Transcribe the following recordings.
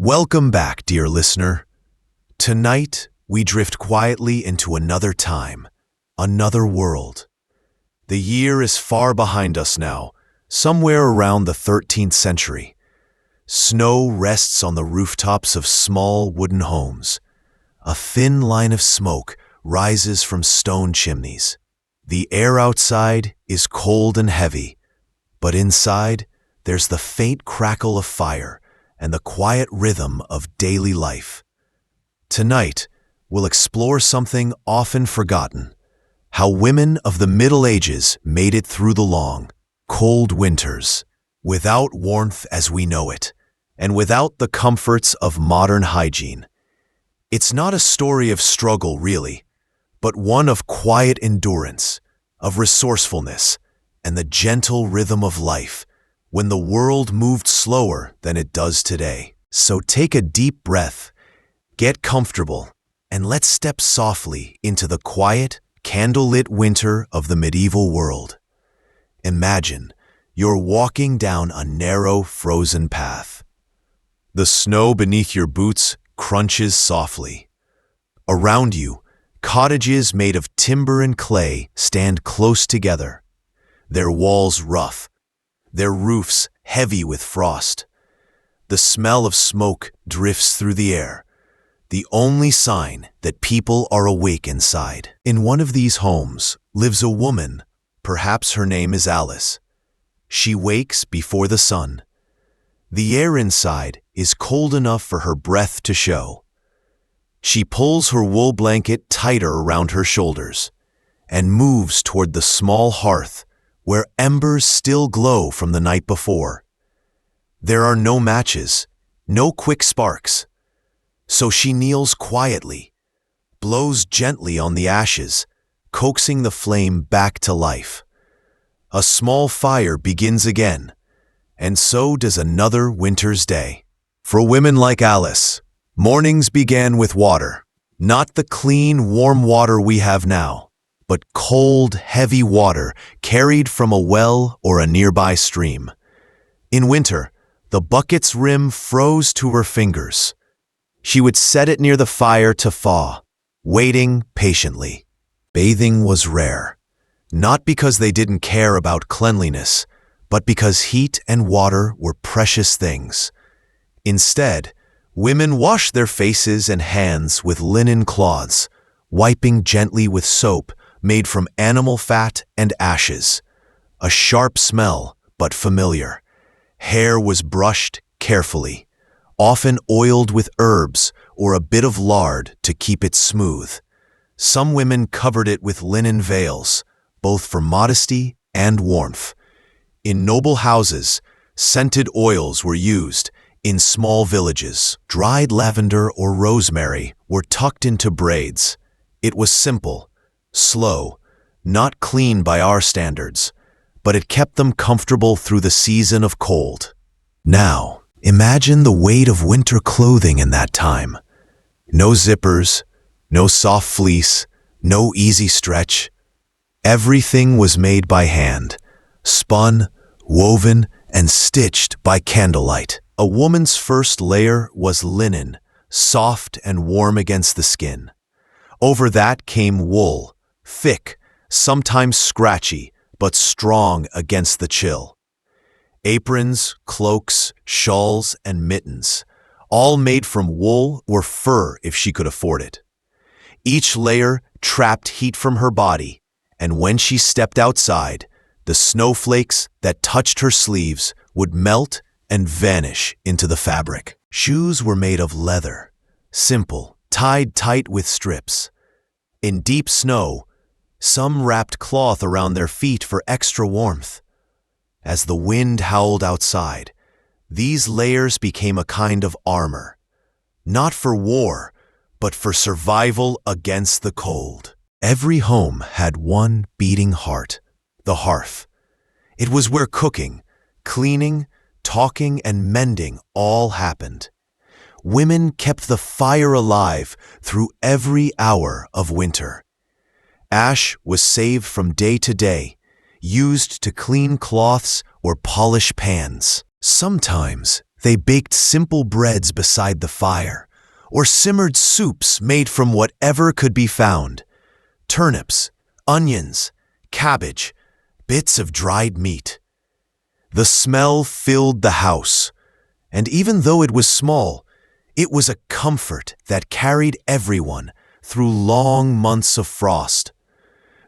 Welcome back, dear listener. Tonight, we drift quietly into another time, another world. The year is far behind us now, somewhere around the 13th century. Snow rests on the rooftops of small wooden homes. A thin line of smoke rises from stone chimneys. The air outside is cold and heavy, but inside, there's the faint crackle of fire and the quiet rhythm of daily life. Tonight, we'll explore something often forgotten: how women of the Middle Ages made it through the long, cold winters, without warmth as we know it, and without the comforts of modern hygiene. It's not a story of struggle, really, but one of quiet endurance, of resourcefulness, and the gentle rhythm of life when the world moved slower than it does today. So take a deep breath, get comfortable, and let's step softly into the quiet, candlelit winter of the medieval world. Imagine you're walking down a narrow, frozen path. The snow beneath your boots crunches softly. Around you, cottages made of timber and clay stand close together, their walls rough, their roofs heavy with frost. The smell of smoke drifts through the air, the only sign that people are awake inside. In one of these homes lives a woman, perhaps her name is Alice. She wakes before the sun. The air inside is cold enough for her breath to show. She pulls her wool blanket tighter around her shoulders and moves toward the small hearth where embers still glow from the night before. There are no matches, no quick sparks. So she kneels quietly, blows gently on the ashes, coaxing the flame back to life. A small fire begins again, and so does another winter's day. For women like Alice, mornings began with water, not the clean, warm water we have now, but cold, heavy water carried from a well or a nearby stream. In winter, the bucket's rim froze to her fingers. She would set it near the fire to thaw, waiting patiently. Bathing was rare, not because they didn't care about cleanliness, but because heat and water were precious things. Instead, women washed their faces and hands with linen cloths, wiping gently with soap made from animal fat and ashes. A sharp smell, but familiar. Hair was brushed carefully, often oiled with herbs or a bit of lard to keep it smooth. Some women covered it with linen veils, both for modesty and warmth. In noble houses, scented oils were used. In small villages, dried lavender or rosemary were tucked into braids. It was simple, slow, not clean by our standards, but it kept them comfortable through the season of cold. Now, imagine the weight of winter clothing in that time. No zippers, no soft fleece, no easy stretch. Everything was made by hand, spun, woven, and stitched by candlelight. A woman's first layer was linen, soft and warm against the skin. Over that came wool, thick, sometimes scratchy, but strong against the chill. Aprons, cloaks, shawls, and mittens, all made from wool or fur if she could afford it. Each layer trapped heat from her body, and when she stepped outside, the snowflakes that touched her sleeves would melt and vanish into the fabric. Shoes were made of leather, simple, tied tight with strips. In deep snow, some wrapped cloth around their feet for extra warmth. As the wind howled outside, these layers became a kind of armor, not for war, but for survival against the cold. Every home had one beating heart, the hearth. It was where cooking, cleaning, talking, and mending all happened. Women kept the fire alive through every hour of winter. Ash was saved from day to day, used to clean cloths or polish pans. Sometimes They baked simple breads beside the fire, or simmered soups made from whatever could be found: turnips, onions, cabbage, bits of dried meat. The smell filled the house, and even though it was small, it was a comfort that carried everyone through long months of frost.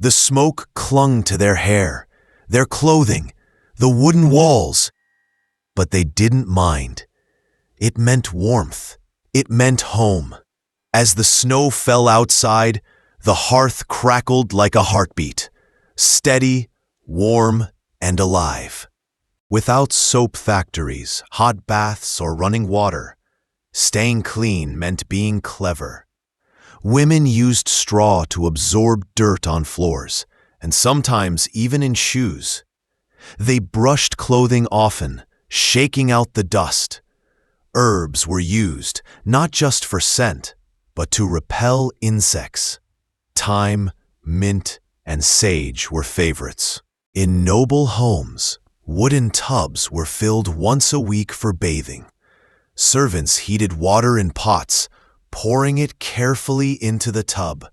The smoke clung to their hair, their clothing, the wooden walls, but they didn't mind. It meant warmth. It meant home. As the snow fell outside, the hearth crackled like a heartbeat, steady, warm, and alive. Without soap factories, hot baths, or running water, staying clean meant being clever. Women used straw to absorb dirt on floors, and sometimes even in shoes. They brushed clothing often, shaking out the dust. Herbs were used not just for scent, but to repel insects. Thyme, mint, and sage were favorites. In noble homes, wooden tubs were filled once a week for bathing. Servants heated water in pots, pouring it carefully into the tub.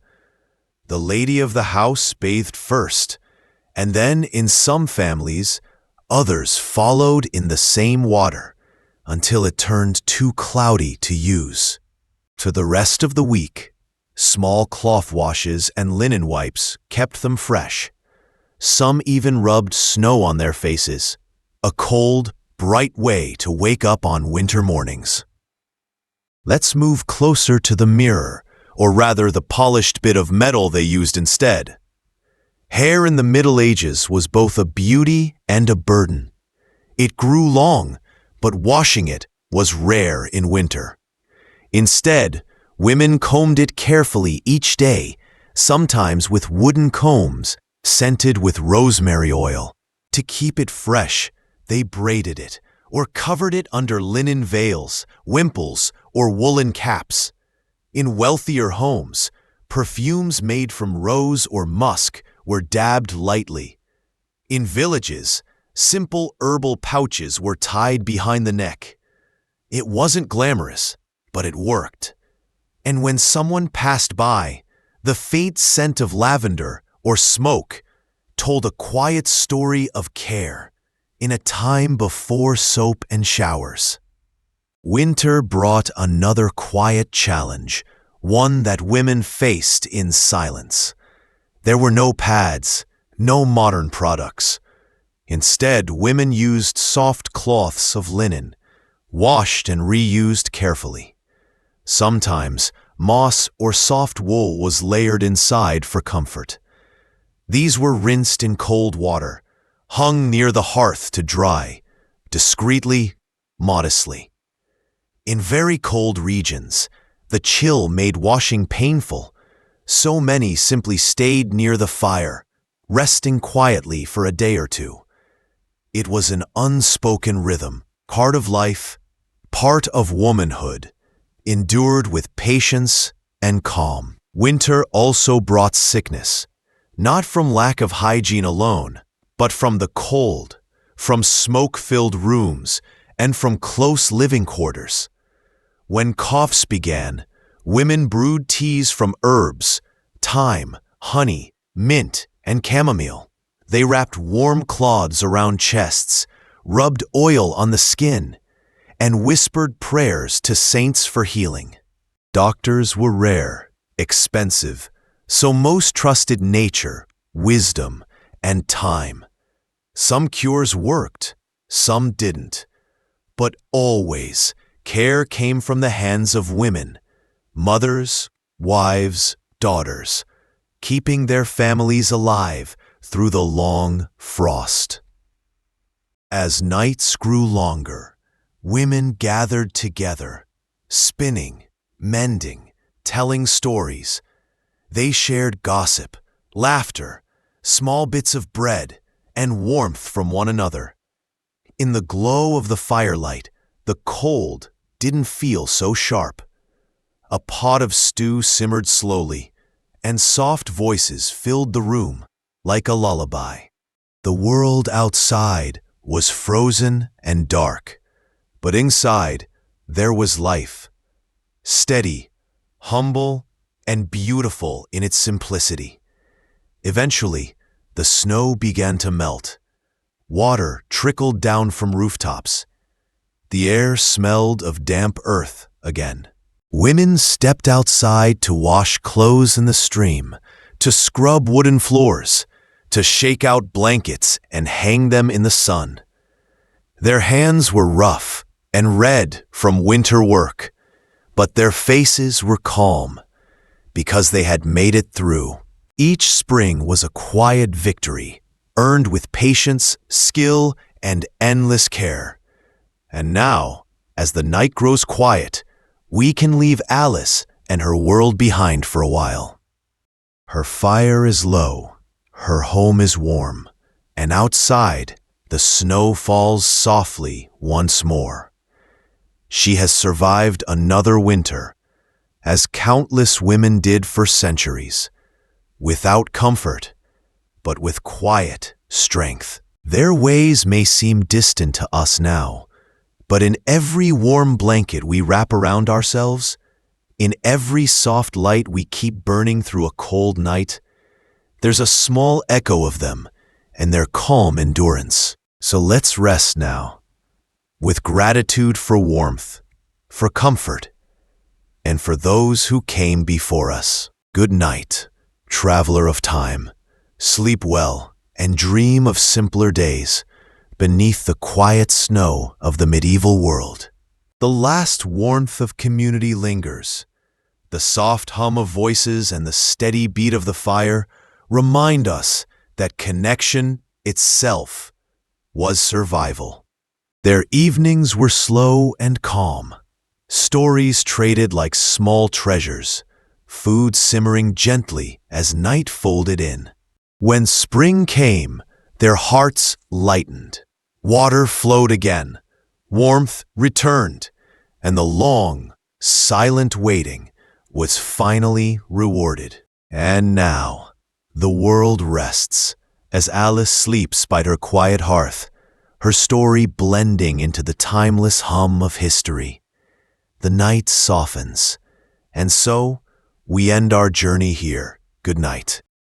The lady of the house bathed first, and then, in some families, others followed in the same water until it turned too cloudy to use. For the rest of the week, small cloth washes and linen wipes kept them fresh. Some even rubbed snow on their faces, a cold, bright way to wake up on winter mornings. Let's move closer to the mirror, or rather the polished bit of metal they used instead. Hair in the Middle Ages was both a beauty and a burden. It grew long, but washing it was rare in winter. Instead, women combed it carefully each day, sometimes with wooden combs scented with rosemary oil. To keep it fresh, they braided it or covered it under linen veils, wimples, or woolen caps. In wealthier homes, perfumes made from rose or musk were dabbed lightly. In villages, simple herbal pouches were tied behind the neck. It wasn't glamorous, but it worked. And when someone passed by, the faint scent of lavender or smoke told a quiet story of care in a time before soap and showers. Winter brought another quiet challenge, one that women faced in silence. There were no pads, no modern products. Instead, women used soft cloths of linen, washed and reused carefully. Sometimes, moss or soft wool was layered inside for comfort. These were rinsed in cold water, hung near the hearth to dry, discreetly, modestly. In very cold regions, the chill made washing painful. So many simply stayed near the fire, resting quietly for a day or two. It was an unspoken rhythm, part of life, part of womanhood, endured with patience and calm. Winter also brought sickness, not from lack of hygiene alone, but from the cold, from smoke-filled rooms, and from close living quarters. When coughs began, women brewed teas from herbs, thyme, honey, mint, and chamomile. They wrapped warm cloths around chests, rubbed oil on the skin, and whispered prayers to saints for healing. Doctors were rare, expensive, so most trusted nature, wisdom, and time. Some cures worked, some didn't. But always, care came from the hands of women, mothers, wives, daughters, keeping their families alive through the long frost. As nights grew longer, women gathered together, spinning, mending, telling stories. They shared gossip, laughter, small bits of bread, and warmth from one another. In the glow of the firelight, the cold didn't feel so sharp. A pot of stew simmered slowly, and soft voices filled the room like a lullaby. The world outside was frozen and dark, But inside, there was life, steady, humble, and beautiful in its simplicity. Eventually, the snow began to melt. Water trickled down from rooftops. The air smelled of damp earth again. Women stepped outside to wash clothes in the stream, to scrub wooden floors, to shake out blankets and hang them in the sun. Their hands were rough and red from winter work, but their faces were calm because they had made it through. Each spring was a quiet victory, earned with patience, skill, and endless care. And now, as the night grows quiet, we can leave Alice and her world behind for a while. Her fire is low, her home is warm, and outside, the snow falls softly once more. She has survived another winter, as countless women did for centuries, without comfort, but with quiet strength. Their ways may seem distant to us now, but in every warm blanket we wrap around ourselves, in every soft light we keep burning through a cold night, there's a small echo of them and their calm endurance. So let's rest now, with gratitude for warmth, for comfort, and for those who came before us. Good night, traveler of time. Sleep well and dream of simpler days beneath the quiet snow of the medieval world. The last warmth of community lingers. The soft hum of voices and the steady beat of the fire remind us that connection itself was survival. Their evenings were slow and calm, stories traded like small treasures, food simmering gently as night folded in. When spring came, their hearts lightened. Water flowed again, warmth returned, and the long, silent waiting was finally rewarded. And now, the world rests as Alice sleeps by her quiet hearth, her story blending into the timeless hum of history. The night softens, and so we end our journey here. Good night.